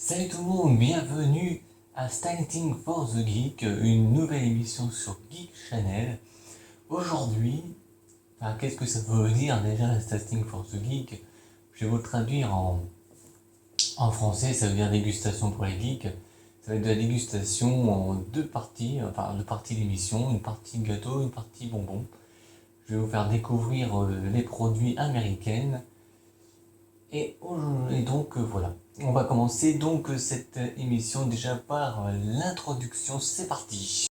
Salut tout le monde, bienvenue à Standing for the Geek, une nouvelle émission sur Geek Channel. Aujourd'hui, qu'est-ce que ça veut dire déjà Standing for the Geek? Je vais vous le traduire en français, ça veut dire dégustation pour les geeks. Ça va être de la dégustation en deux parties, deux parties d'émission, une partie gâteau, une partie bonbon. Je vais vous faire découvrir les produits américains. Et donc voilà, on va commencer donc cette émission déjà par l'introduction, c'est parti.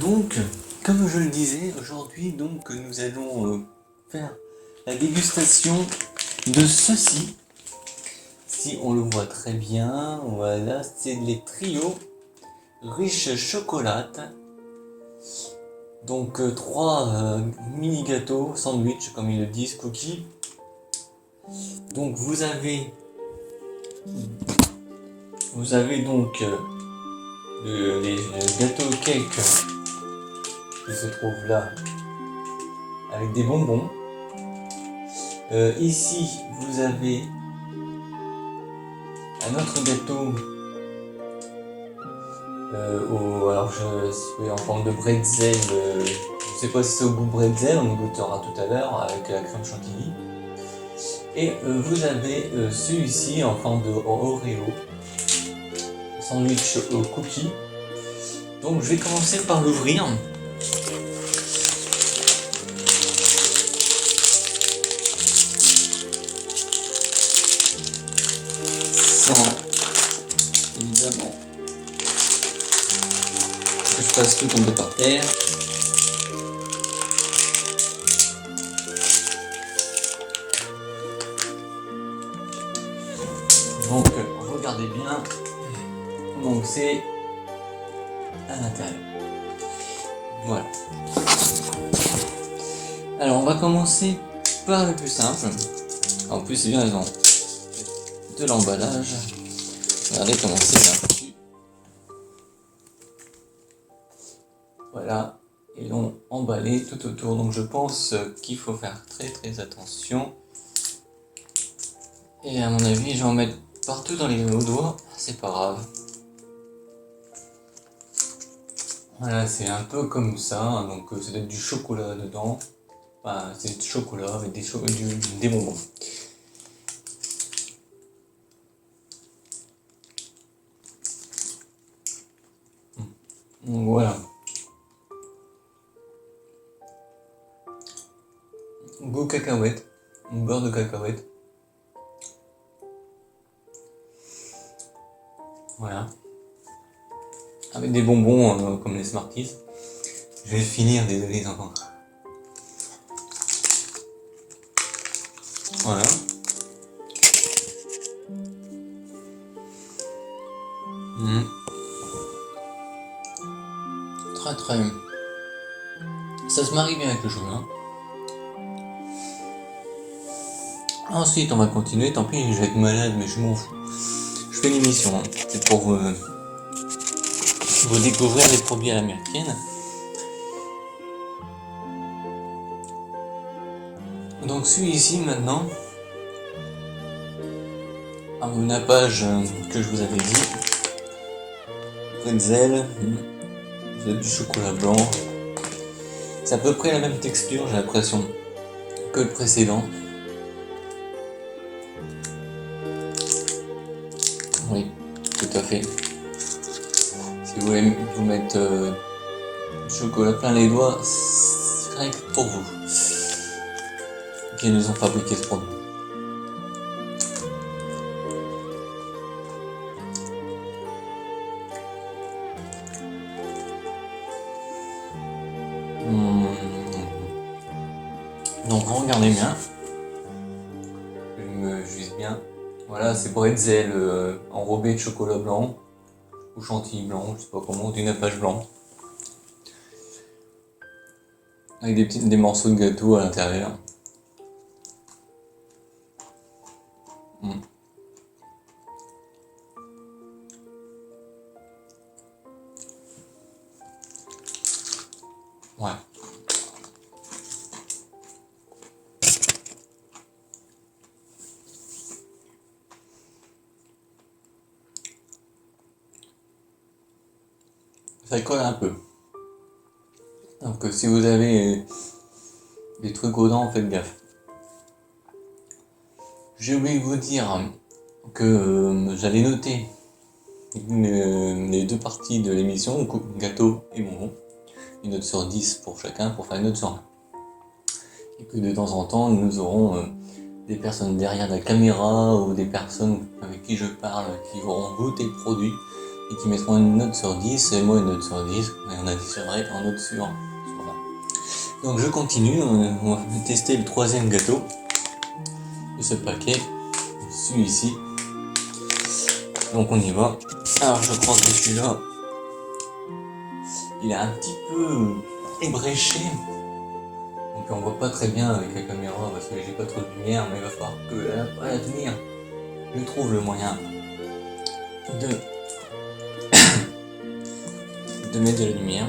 Donc, comme je le disais, aujourd'hui donc nous allons faire la dégustation de ceci. Si on le voit très bien, voilà, c'est les trios riches chocolate. Donc 3 mini gâteaux, sandwich comme ils le disent, cookies. Donc vous avez donc les gâteaux cake qui se trouvent là avec des bonbons. Ici vous avez un autre gâteau en forme de bretzel. Je ne sais pas si c'est au goût bretzel, on y goûtera tout à l'heure avec la crème chantilly. Et vous avez celui-ci en forme de Oreo, sandwich au cookie. Donc je vais commencer par l'ouvrir. Sans évidemment que je fasse tout tomber par terre. Donc regardez bien, donc c'est à l'intérieur. Voilà. Alors on va commencer par le plus simple. En plus c'est bien, ils ont de l'emballage. Regardez comment c'est bien foutu. Voilà, ils l'ont emballé tout autour, donc je pense qu'il faut faire très attention. Et à mon avis, je vais en mettre partout dans les doigts, c'est pas grave. Voilà, c'est un peu comme ça, hein, donc c'est du chocolat dedans. Enfin, c'est du chocolat avec des bonbons. Donc voilà. Goût cacahuète, beurre de cacahuète. Voilà. Avec des bonbons comme les Smarties. Je vais finir, désolé les enfants. Voilà. Très bien. Ça se marie bien avec le chocolat. Ensuite, on va continuer. Tant pis, je vais être malade, mais je m'en fous. Je fais l'émission. Hein. C'est pour vous découvrir les produits à l'américaine. Donc, celui-ci maintenant, un nappage que je vous avais dit. Pretzel, vous avez du chocolat blanc. C'est à peu près la même texture, j'ai l'impression, que le précédent. Oui, tout à fait. Si vous voulez vous mettre du chocolat plein les doigts, c'est rien que pour vous qui nous ont fabriqué ce produit. Donc regardez bien, je me juge bien. Voilà, c'est bretzel enrobé de chocolat blanc ou chantilly blanc, je sais pas comment, du nappage blanc, avec des morceaux de gâteau à l'intérieur. Ouais. Ça colle un peu. Donc si vous avez des trucs aux dents, faites gaffe. J'ai oublié de vous dire que j'allais noter les deux parties de l'émission, gâteau et bonbon. Une note sur 10 pour chacun pour faire une note sur 1. Et que de temps en temps, nous aurons des personnes derrière la caméra ou des personnes avec qui je parle qui auront goûté le produit et qui mettront une note sur 10 et moi une note sur 10 et on additionnerait en note sur 20. Donc je continue, on va tester le troisième gâteau de ce paquet, celui-ci. Donc on y va. Alors je crois que celui-là, il est un petit peu ébréché. Donc on voit pas très bien avec la caméra parce que j'ai pas trop de lumière, mais il va falloir que à l'avenir je trouve le moyen de mettre de la lumière.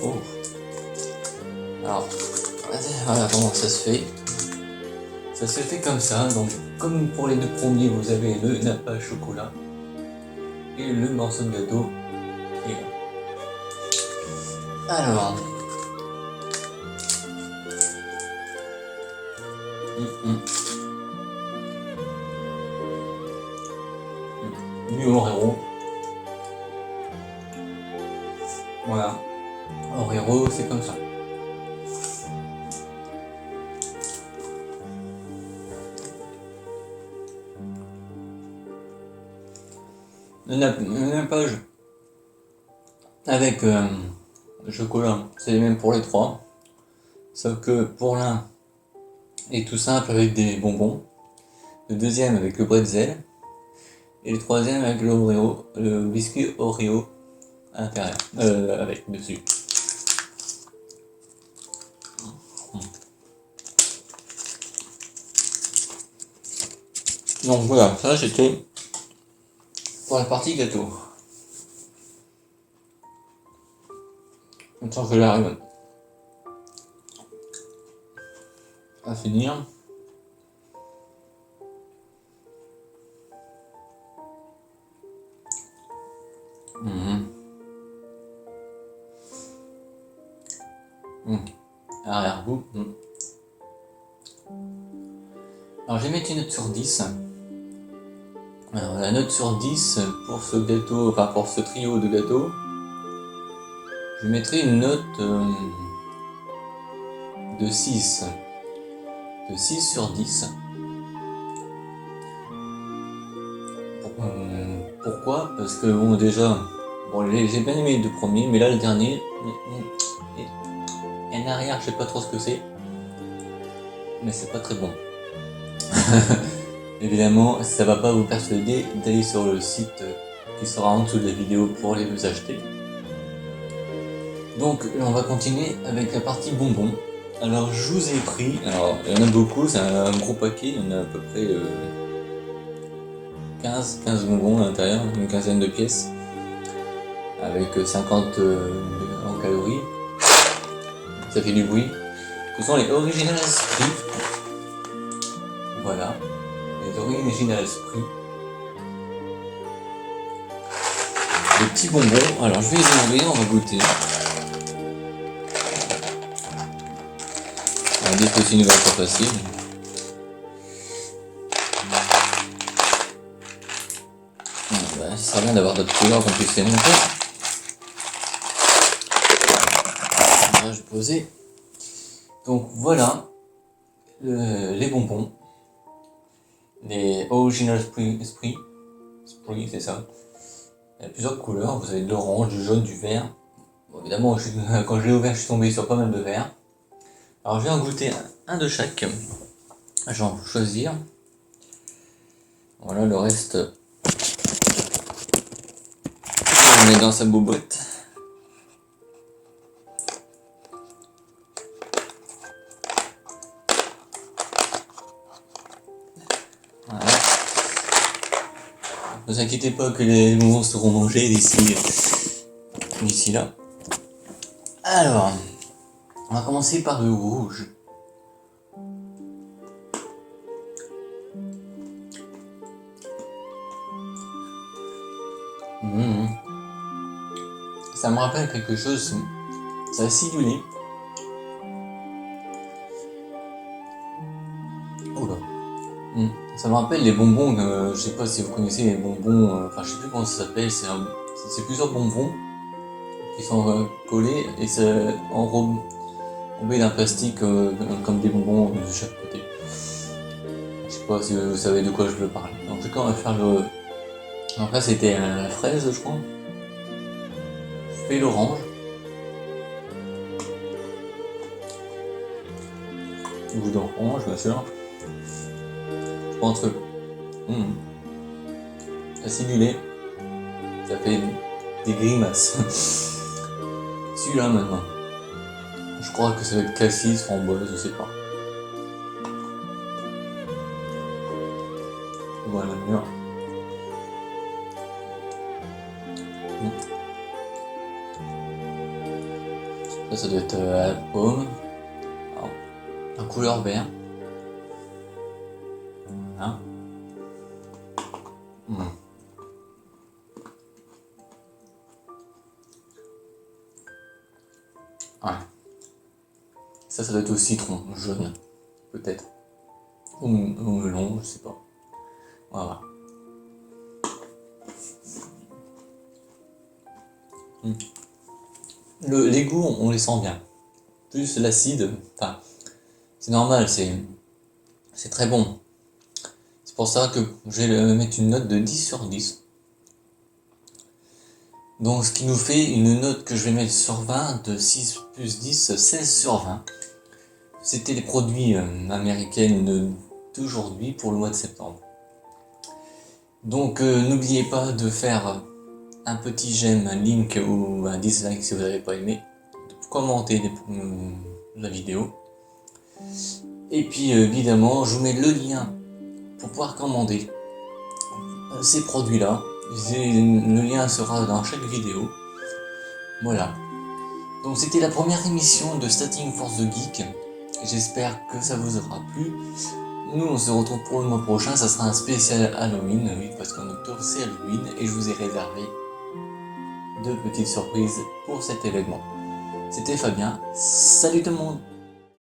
Oh. Alors voilà comment ça se fait. Ça se fait comme ça, donc comme pour les deux premiers vous avez le nappage chocolat et le morceau de gâteau qui est là. Alors du Oreo. Voilà. Oreo, c'est comme ça. Le nappage avec le chocolat, c'est le même pour les trois. Sauf que pour l'un est tout simple avec des bonbons. Le deuxième avec le bretzel. Et le troisième avec l'Oreo, le biscuit Oreo à l'intérieur, avec dessus. Donc voilà, ça c'était pour la partie gâteau. Maintenant que j'arrive à finir. Arrière-goût. Alors je vais mettre une note sur 10. Alors la note sur 10 pour ce gâteau, enfin pour ce trio de gâteaux, je mettrai une note de 6. De 6 sur 10. Pourquoi? Parce que bon déjà, bon j'ai bien aimé les deux premiers, mais là le dernier, en arrière je sais pas trop ce que c'est, mais c'est pas très bon. Évidemment, ça va pas vous persuader d'aller sur le site qui sera en dessous de la vidéo pour les vous acheter. Donc on va continuer avec la partie bonbons. Alors je vous ai pris, alors il y en a beaucoup, c'est un gros paquet, il y en a à peu près 15 bonbons à l'intérieur, une quinzaine de pièces, avec 50 en calories, ça fait du bruit. Ce sont les Original Sprit, voilà, les Original Sprit. Les petits bonbons, alors je vais les enlever, on va goûter. On va dire que c'est une ouverture facile. Ouais, ça serait bien d'avoir d'autres couleurs qu'on puisse les montrer. Là, je vais poser. Donc voilà les bonbons. Les Original Sprit, c'est ça. Il y a plusieurs couleurs, vous avez de l'orange, du jaune, du vert. Bon, évidemment, quand je l'ai ouvert, je suis tombé sur pas mal de verre. Alors je vais en goûter un de chaque. Je vais en choisir. Voilà, le reste, on met dans sa boîte. Voilà. Ne vous inquiétez pas que les bonbons seront mangés d'ici là. Alors, on va commencer par le rouge. Ça me rappelle quelque chose, c'est acidulé. Oula. Ça me rappelle les bonbons, je sais pas si vous connaissez les bonbons, enfin je sais plus comment ça s'appelle, c'est plusieurs bonbons qui sont collés et c'est enrobé d'un plastique comme des bonbons de chaque côté. Je sais pas si vous savez de quoi je veux parler. En tout cas, on va faire le. Après, c'était la fraise, je crois. Je fais l'orange. Goût d'orange, bien sûr. Je prends un truc. Acidulé. Ça fait des grimaces. Celui-là maintenant. Je crois que ça va être cassis, framboise, je sais pas. Voilà, mûr. Ça doit être à la pomme. Alors, en couleur vert. Voilà. Ouais. Ça doit être au citron jaune, peut-être. Ou melon, je sais pas. Voilà. Les goûts, on les sent bien. Plus l'acide, enfin, c'est normal, c'est très bon. C'est pour ça que je vais mettre une note de 10 sur 10. Donc ce qui nous fait une note que je vais mettre sur 20 de 6 plus 10, 16 sur 20. C'était les produits américains d'aujourd'hui pour le mois de septembre. Donc n'oubliez pas de faire un petit j'aime, un link ou un dislike si vous n'avez pas aimé, de commenter la vidéo. Et puis évidemment, je vous mets le lien pour pouvoir commander ces produits-là. Le lien sera dans chaque vidéo. Voilà. Donc c'était la première émission de Starting for the Geek. J'espère que ça vous aura plu. Nous on se retrouve pour le mois prochain, ça sera un spécial Halloween, oui, parce qu'en octobre c'est Halloween et je vous ai réservé 2 petites surprises pour cet événement. C'était Fabien, salut tout le monde!